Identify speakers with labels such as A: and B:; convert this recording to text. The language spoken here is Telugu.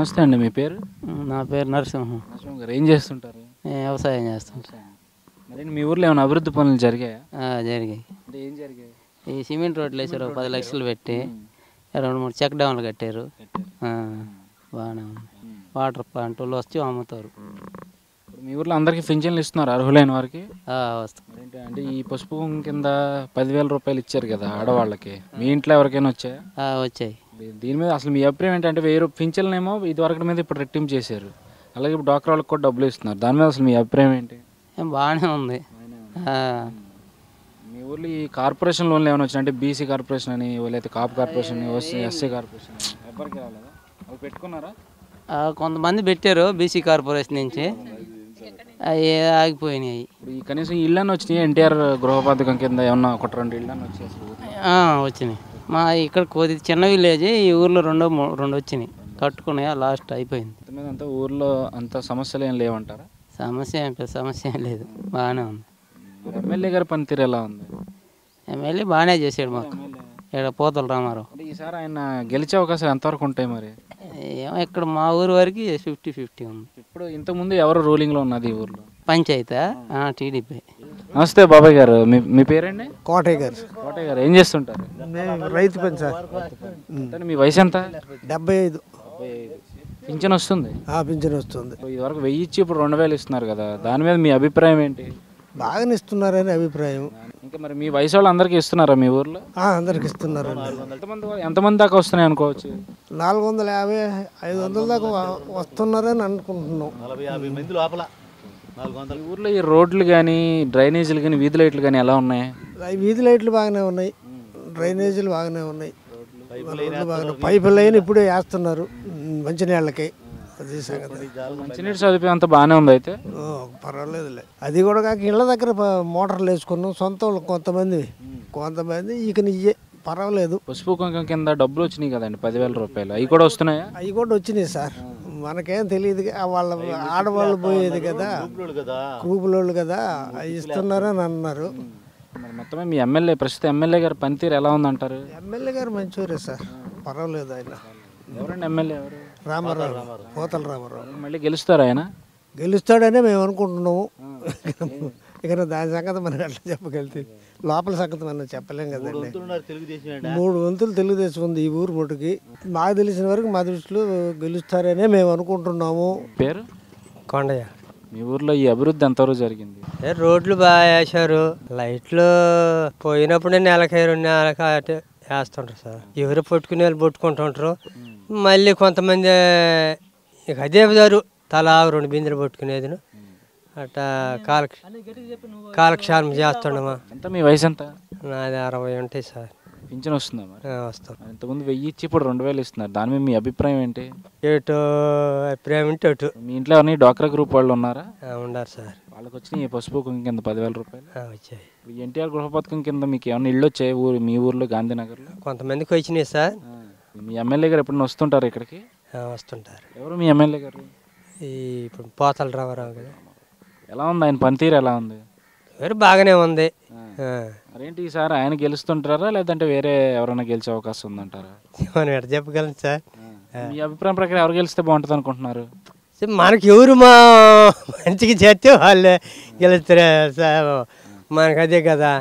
A: నమస్తే అండి. మీ పేరు?
B: నా పేరు నరసింహం.
A: నరసింహం గారు ఏం చేస్తుంటారు?
B: వ్యవసాయం చేస్తుంటా.
A: మరి మీ ఊర్లో ఏమైనా అభివృద్ధి పనులు జరిగాయా?
B: జరిగాయి.
A: అంటే ఏం జరిగాయి?
B: ఈ సిమెంట్ రోడ్లు వేసారు, 10 లక్షలు పెట్టి 2-3 చెక్ డ్యామ్లు కట్టారు. బాగానే ఉంది. వాటర్ ప్లాంట్లు వచ్చి అమ్ముతారు.
A: మీ ఊర్లో అందరికీ పింఛన్లు ఇస్తున్నారు అర్హులైన వారికి?
B: వస్తాం.
A: అంటే ఈ పసుపు కింద 10,000 రూపాయలు ఇచ్చారు కదా ఆడవాళ్ళకి, మీ ఇంట్లో ఎవరికైనా వచ్చాయా?
B: వచ్చాయి.
A: దీని మీద అసలు మీ అభిప్రాయం ఏంటంటే 1000 పింఛన్లేమో ఇది వరకు మీద ఇప్పుడు రెట్టింపు చేశారు, అలాగే ఇప్పుడు డ్వాక్రా వాళ్ళకి కూడా డబ్బులు ఇస్తున్నారు. దాని మీద అసలు మీ అభిప్రాయం ఏంటి?
B: బాగానే ఉంది.
A: మీ ఊర్లో ఈ కార్పొరేషన్ లోన్లు ఏమైనా వచ్చినా, అంటే బీసీ కార్పొరేషన్ అని, లేకపోతే కాపు కార్పొరేషన్ అని, ఎస్సీ కార్పొరేషన్ అని ఎవరికి రాలేదా? అవి పెట్టుకున్నారా?
B: కొంతమంది పెట్టారు బీసీ కార్పొరేషన్ నుంచి, అవి ఆగిపోయినాయి.
A: ఈ కనీసం ఇళ్ళని వచ్చినాయి ఎన్టీఆర్ గృహ పథకం కింద ఏమన్నా 1-2 ఇళ్ళని వచ్చాయి?
B: వచ్చినాయి. మా ఇక్కడ కొద్ది చిన్న విలేజ్, ఈ ఊర్లో రెండు వచ్చినాయి, కట్టుకున్నాయా లాస్ట్ అయిపోయింది.
A: మీద అంతా ఊర్లో అంత సమస్యలు ఏం లేవంటారా?
B: సమస్య ఏం లేదు, బాగానే ఉంది.
A: ఎమ్మెల్యే గారి పనితీరు ఎలా ఉంది?
B: ఎమ్మెల్యే బాగానే చేసాడు మాకు ఇక్కడ పోతల రామారావు.
A: అంటే ఈసారి ఆయన గెలిచే అవకాశాలు ఎంతవరకు ఉంటాయి మరి?
B: ఏమో ఇక్కడ మా ఊరు వరకు 50-50 ఉంది.
A: ఇప్పుడు ఇంతకుముందు ఎవరు రూలింగ్లో ఉన్నది ఈ ఊర్లో?
B: పంచాయతీ టీడీపీ.
A: నమస్తే బాబాయ్ గారు, మీ పేరండి?
C: కోటయ్య గారు.
A: కోటయ్య గారు ఏం చేస్తుంటారు?
C: రైతు పని సార్.
A: అంటే మీ వయసు ఎంత?
C: 75.
A: పింఛన్ వస్తుంది?
C: పింఛన్ వస్తుంది.
A: ఇది వరకు 1000 ఇచ్చి ఇప్పుడు 2000 ఇస్తున్నారు కదా, దాని మీద మీ అభిప్రాయం ఏంటి?
C: బాగానే ఇస్తున్నారని అభిప్రాయం.
A: ఇంకా మరి మీ వయసు వాళ్ళు అందరికీ ఇస్తున్నారా మీ ఊర్లో?
C: అందరికి ఇస్తున్నారు.
A: ఎంతమంది దాకా వస్తున్నాయి అనుకోవచ్చు?
C: 450-500 దాకా వస్తున్నారని అనుకుంటున్నాం.
A: ఈ ఊర్లో ఈ రోడ్లు కానీ, డ్రైనేజీలు కానీ, వీధి లైట్లు కానీ ఎలా ఉన్నాయి?
C: వీధి లైట్లు బాగానే ఉన్నాయి, డ్రైనేజీలు బాగానే ఉన్నాయి, పైపు లైన్ ఇప్పుడే వేస్తున్నారు మంచినీళ్ళకి. అది సంగతి.
A: మంచినీటి సదుపాయం అంతా బాగానే ఉంది అయితే?
C: పర్వాలేదులే. అది కూడా కాక ఇళ్ళ దగ్గర మోటార్లు వేసుకున్నాం సొంత వాళ్ళు కొంతమంది ఇక నియ్యే పర్వాలేదు.
A: పసుపు కుంకం కింద డబ్బులు వచ్చినాయి కదండి, 10,000 రూపాయలు, అవి కూడా వస్తున్నాయా?
C: అవి కూడా వచ్చినాయి సార్, మనకేం తెలియదు. వాళ్ళ ఆడవాళ్ళు పోయేది కదా, కూపులోళ్ళు కదా, అవి ఇస్తున్నారని అన్నారు.
A: మరి మొత్తమే మీ ప్రస్తుత ఎమ్మెల్యే గారి పనితీరు ఎలా ఉందంటారు?
C: ఎమ్మెల్యే గారు మంచివారే సార్, పర్వాలేదు. ఆయన
A: ఎవరండి ఎమ్మెల్యే? ఎవరు?
C: రామారావు, పోతల రామారావు.
A: మళ్ళీ గెలుస్తారు ఆయన?
C: గెలుస్తాడనే మేము అనుకుంటున్నాము. ఇక దాని సంగతి మనం ఎట్లా చెప్పగలితే, లోపల సంగతి మనం చెప్పలేం కదండి. 3 వంతులు తెలుగుదేశం ఉంది ఈ ఊరు మటుకి. మాకు తెలిసిన వరకు మా దృష్టిలో గెలుస్తారనే మేము అనుకుంటున్నాము.
A: పేరు?
B: కొండయ్య.
A: మీ ఊర్లో ఈ అభివృద్ధి ఎంతవరకు జరిగింది?
B: రోడ్లు బాగా వేసారు, లైట్లు పోయినప్పుడే నెలకి 2 నెలలకి వేస్తుంటారు సార్. ఎవరు పట్టుకునే వాళ్ళు పట్టుకుంటుంటారు. మళ్ళీ కొంతమంది ఇక అదే దారు తలా 2 బిందెలు పట్టుకునేది అట్లా కాలక్షేపం చేస్తుండమా.
A: ఎంత మీ వయసు ఎంత?
B: నాది 60 ఉంటాయి సార్.
A: పింఛన్ వస్తుందా?
B: వస్తాం.
A: ఇంతకుముందు 1000 ఇచ్చి ఇప్పుడు 2000 ఇస్తున్నారు, దాని మీద మీ అభిప్రాయం ఏంటి?
B: అభిప్రాయం అంటే
A: మీ ఇంట్లో ఎవరిని డ్వాక్రా గ్రూప్ వాళ్ళు ఉన్నారా?
B: ఉన్నారు సార్.
A: వాళ్ళకి వచ్చినాయి పసుపు కుంకం కింద 10,000 రూపాయలు
B: వచ్చాయి.
A: ఎన్టీఆర్ గృహ పథకం కింద మీకు ఏమైనా ఇళ్ళు వచ్చాయి మీ ఊర్లో, గాంధీనగర్లో?
B: కొంతమందికి వచ్చినాయి సార్.
A: మీ ఎమ్మెల్యే గారు ఎప్పుడైనా వస్తుంటారు ఇక్కడికి?
B: వస్తుంటారు.
A: ఎవరు మీ ఎమ్మెల్యే గారు?
B: ఇప్పుడు పోతల రామారావు కదా.
A: ఎలా ఉంది ఆయన పనితీరు? ఎలా ఉంది?
B: బాగానే ఉంది.
A: మరేంటి ఈసారి ఆయన గెలుస్తుంటారా, లేదంటే వేరే ఎవరైనా గెలిచే అవకాశం ఉందంటారా?
B: మనం ఎట్లా చెప్పగలం సార్?
A: మీ అభిప్రాయం ప్రకారం ఎవరు గెలిస్తే బాగుంటుంది అనుకుంటున్నారు?
B: మనకి ఎవరు మంచిగా చేస్తే వాళ్ళే గెలుస్తారు సార్, మనకు అదే కదా.